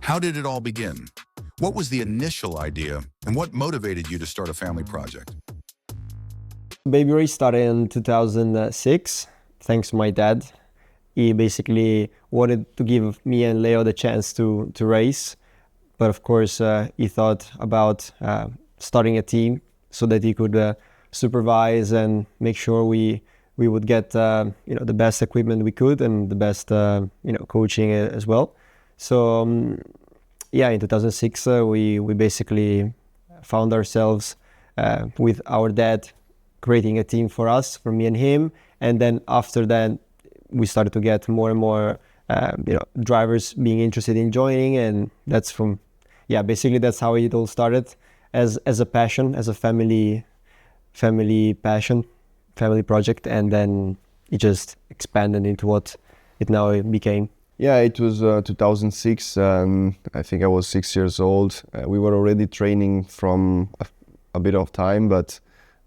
How did it all begin? What was the initial idea, and what motivated you to start a family project? BabyRace started in 2006, thanks to my dad. He basically wanted to give me and Leo the chance to race, but of course he thought about starting a team so that he could supervise and make sure we would get the best equipment we could and the best coaching as well. So in 2006 we basically found ourselves with our dad creating a team for us, for me and him, and then after that we started to get more and more drivers being interested in joining, and that's that's how it all started, as a passion, as a family passion, family project, and then it just expanded into what it now became. Yeah, it was 2006, and I think I was 6 years old. We were already training from a bit of time, but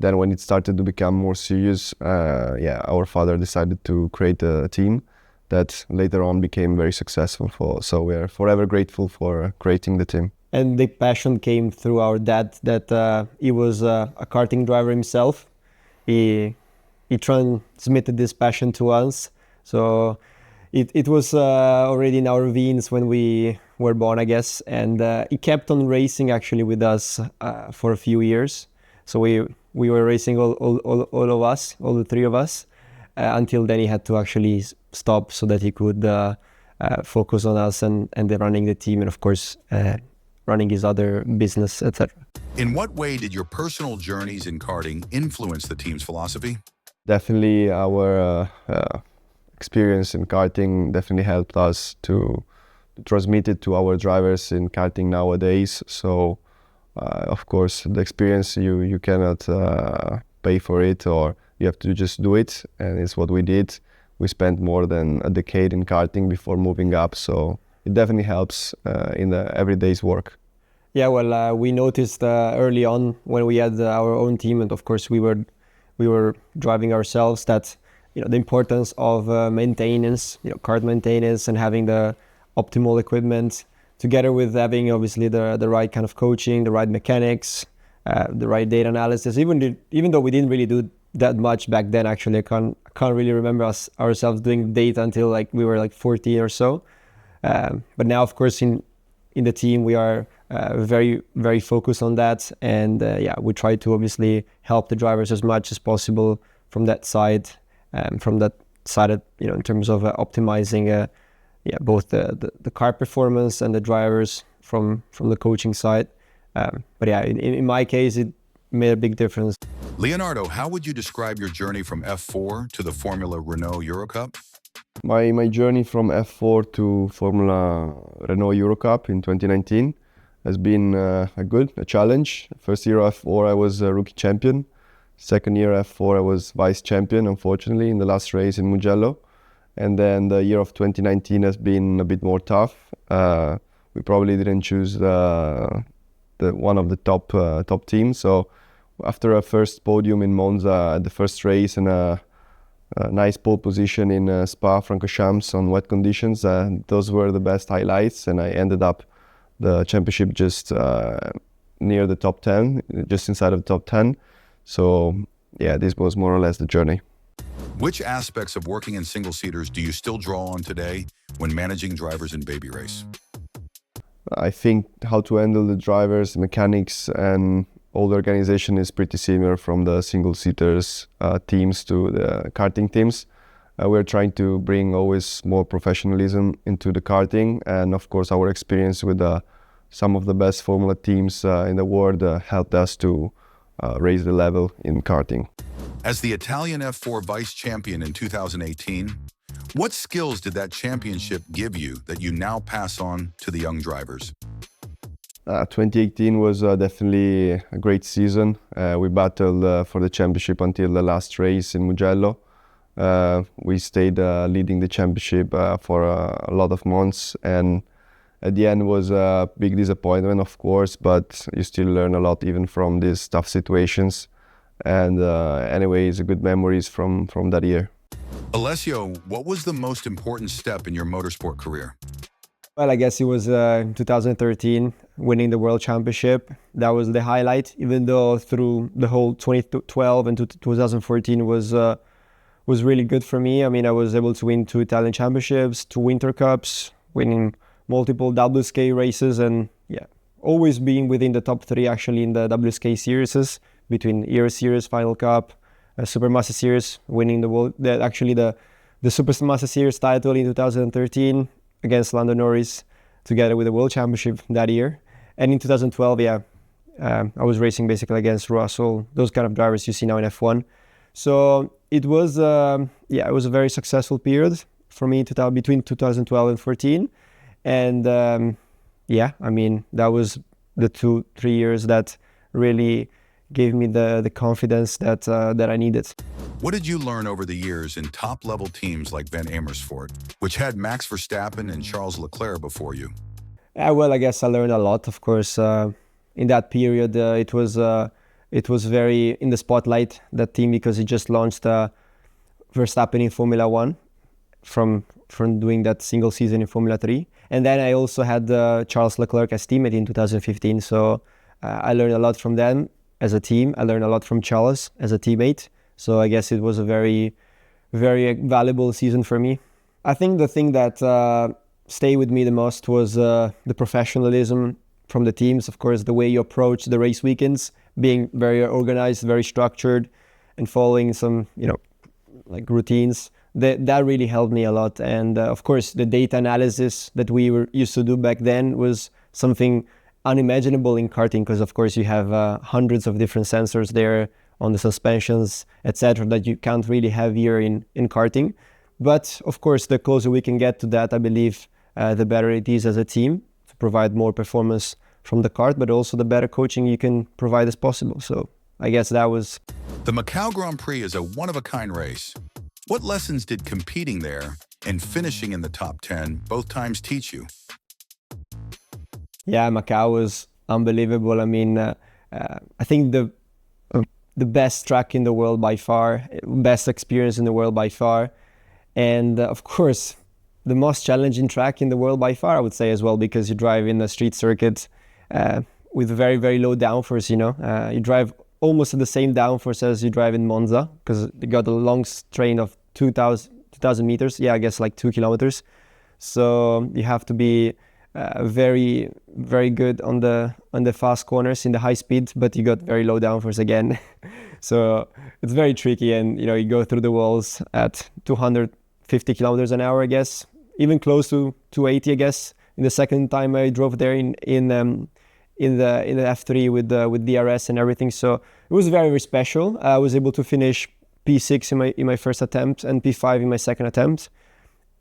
then when it started to become more serious, our father decided to create a team that later on became very successful. So we're forever grateful for creating the team. And the passion came through our dad, that he was a karting driver himself. He transmitted this passion to us. So it was already in our veins when we were born, I guess. And he kept on racing actually with us for a few years. So we were racing all of us, all the three of us, until then he had to actually stop so that he could focus on us and then running the team, and of course running his other business, etc. In what way did your personal journeys in karting influence the team's philosophy? Definitely our experience in karting definitely helped us to transmit it to our drivers in karting nowadays. So of course, the experience, you cannot pay for it, or you have to just do it, and it's what we did. We spent more than a decade in karting before moving up, so it definitely helps in the everyday's work. Yeah, well, we noticed early on when we had our own team, and of course we were driving ourselves, that the importance of maintenance, kart maintenance, and having the optimal equipment, together with having obviously the right kind of coaching, the right mechanics, the right data analysis. Even though we didn't really do that much back then, actually, I can't really remember ourselves doing data until we were 14 or so. But now, of course, in the team we are very, very focused on that, and we try to obviously help the drivers as much as possible from that side, in terms of optimizing both the car performance and the drivers from the coaching side. In my case, it made a big difference. Leonardo, how would you describe your journey from F4 to the Formula Renault Eurocup? My journey from F4 to Formula Renault Eurocup in 2019 has been a challenge. First year F4 I was a rookie champion. Second year F4 I was vice champion, unfortunately, in the last race in Mugello. And then the year of 2019 has been a bit more tough. We probably didn't choose the one of the top teams. So after a first podium in Monza at the first race and a nice pole position in Spa-Francorchamps on wet conditions, those were the best highlights. And I ended up the championship just near the top 10, just inside of the top 10. So this was more or less the journey. Which aspects of working in single-seaters do you still draw on today when managing drivers in BabyRace? I think how to handle the drivers, mechanics, and all the organization is pretty similar from the single-seaters teams to the karting teams. We're trying to bring always more professionalism into the karting, and of course our experience with some of the best Formula teams in the world helped us to raise the level in karting. As the Italian F4 vice champion in 2018, what skills did that championship give you that you now pass on to the young drivers? 2018 was definitely a great season. We battled for the championship until the last race in Mugello. We stayed leading the championship for a lot of months, and at the end was a big disappointment, of course, but you still learn a lot even from these tough situations. And anyways, good memories from that year. Alessio, what was the most important step in your motorsport career? Well, I guess it was in 2013, winning the World Championship. That was the highlight, even though through the whole 2012 and 2014 was really good for me. I mean, I was able to win 2 Italian championships, 2 Winter Cups, winning multiple WSK races, and yeah, always being within the top 3 actually in the WSK series, between Euro Series, Final Cup, Supermaster Series, winning the Supermaster Series title in 2013 against Lando Norris, together with the World Championship that year. And in 2012, I was racing basically against Russell, those kind of drivers you see now in F1. So it was, it was a very successful period for me between 2012 and 14. And I mean, that was the 2-3 years that really gave me the confidence that I needed. What did you learn over the years in top-level teams like Van Amersfoort, which had Max Verstappen and Charles Leclerc before you? Well, I guess I learned a lot. Of course, in that period, it was very in the spotlight, that team, because it just launched Verstappen in Formula One from doing that single season in Formula 3. And then I also had Charles Leclerc as teammate in 2015. So I learned a lot from them as a team. I learned a lot from Charles as a teammate. So I guess it was a very, very valuable season for me. I think the thing that stayed with me the most was the professionalism from the teams. Of course, the way you approach the race weekends, being very organized, very structured, and following some, like routines. That really helped me a lot. And of course, the data analysis that we were used to do back then was something unimaginable in karting, because of course you have hundreds of different sensors there on the suspensions, etc., that you can't really have here in karting. But of course, the closer we can get to that, I believe the better it is as a team to provide more performance from the kart, but also the better coaching you can provide as possible. So I guess that was... The Macau Grand Prix is a one-of-a-kind race. What lessons did competing there and finishing in the top 10 both times teach you? Yeah, Macau was unbelievable. I mean, I think the best track in the world by far, best experience in the world by far. And of course, the most challenging track in the world by far, I would say as well, because you drive in a street circuit with very, very low downforce, you drive almost at the same downforce as you drive in Monza, because you got a long strain of 2,000 meters. Yeah, I guess like 2 kilometers. So you have to be very, very good on the fast corners in the high speed, but you got very low downforce again. So it's very tricky, and you go through the walls at 250 kilometers an hour, I guess, even close to 280, I guess. In the second time I drove there in the F3 with DRS and everything, so it was very, very special. I was able to finish P6 in my first attempt and P5 in my second attempt,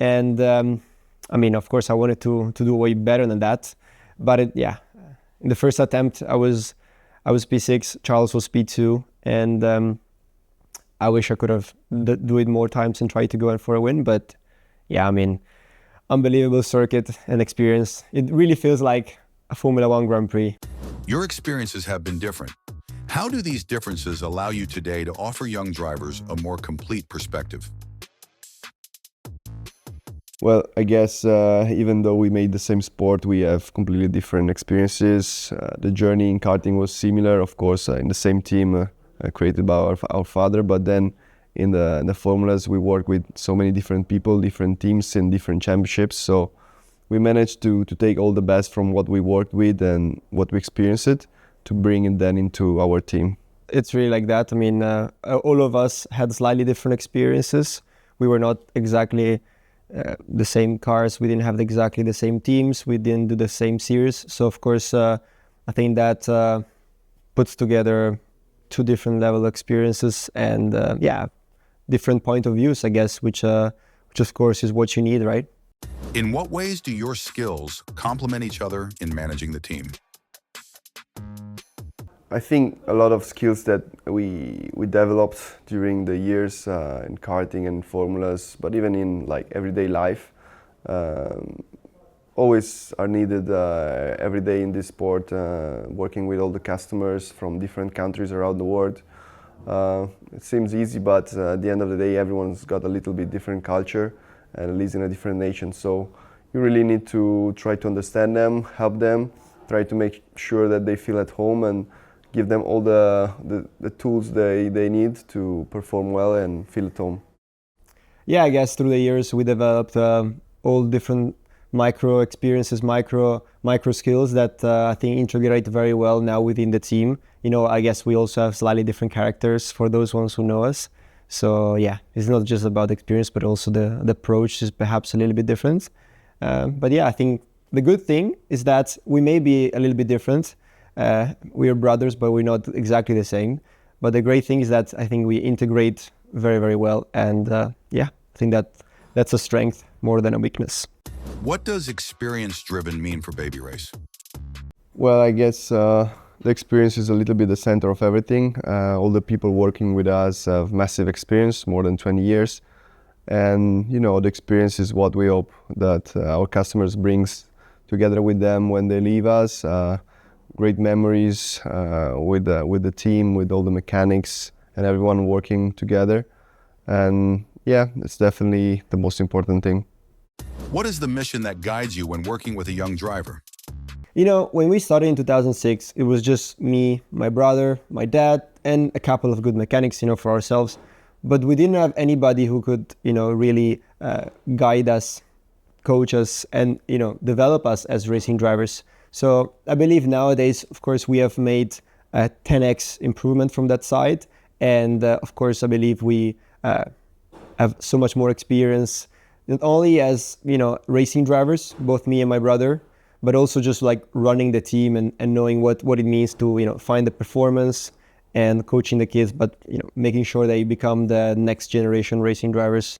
and I mean, of course, I wanted to do way better than that, but in the first attempt I was P6, Charles was P2, and I wish I could have do it more times and try to go in for a win. But yeah, I mean, unbelievable circuit and experience. It really feels like a Formula One Grand Prix. Your experiences have been different. How do these differences allow you today to offer young drivers a more complete perspective? Well, I guess even though we made the same sport, we have completely different experiences. The journey in karting was similar, of course, in the same team created by our father, but then in the formulas we work with so many different people, different teams and different championships. So we managed to take all the best from what we worked with and what we experienced to bring it then into our team. It's really like that. I mean, all of us had slightly different experiences. We were not exactly the same cars, we didn't have exactly the same teams, we didn't do the same series. So of course, I think that puts together 2 different level experiences and different point of views, I guess, which of course is what you need, right? In what ways do your skills complement each other in managing the team? I think a lot of skills that we developed during the years in karting and formulas, but even in like everyday life, always are needed every day in this sport, working with all the customers from different countries around the world. It seems easy, but at the end of the day, everyone's got a little bit different culture and lives in a different nation. So you really need to try to understand them, help them, try to make sure that they feel at home and give them all the tools they need to perform well and feel at home. Yeah, I guess through the years we developed all different micro experiences, micro skills that I think integrate very well now within the team. You know, I guess we also have slightly different characters for those ones who know us. So yeah, it's not just about experience, but also the approach is perhaps a little bit different. But yeah, I think the good thing is that we may be a little bit different. We are brothers, but we're not exactly the same. But the great thing is that I think we integrate very, very well. And yeah, I think that's a strength more than a weakness. What does experience-driven mean for BabyRace? Well, I guess the experience is a little bit the center of everything. All the people working with us have massive experience, more than 20 years. And, you know, the experience is what we hope that our customers brings together with them when they leave us. Great memories with the team, with all the mechanics and everyone working together. And yeah, it's definitely the most important thing. What is the mission that guides you when working with a young driver? You know, when we started in 2006, it was just me, my brother, my dad, and a couple of good mechanics, you know, for ourselves. But we didn't have anybody who could, you know, really guide us, coach us, and, you know, develop us as racing drivers. So I believe nowadays, of course, we have made a 10x improvement from that side. And of course, I believe we have so much more experience, not only as, you know, racing drivers, both me and my brother, but also just like running the team and knowing what it means to, you know, find the performance and coaching the kids, but, you know, making sure they become the next generation racing drivers.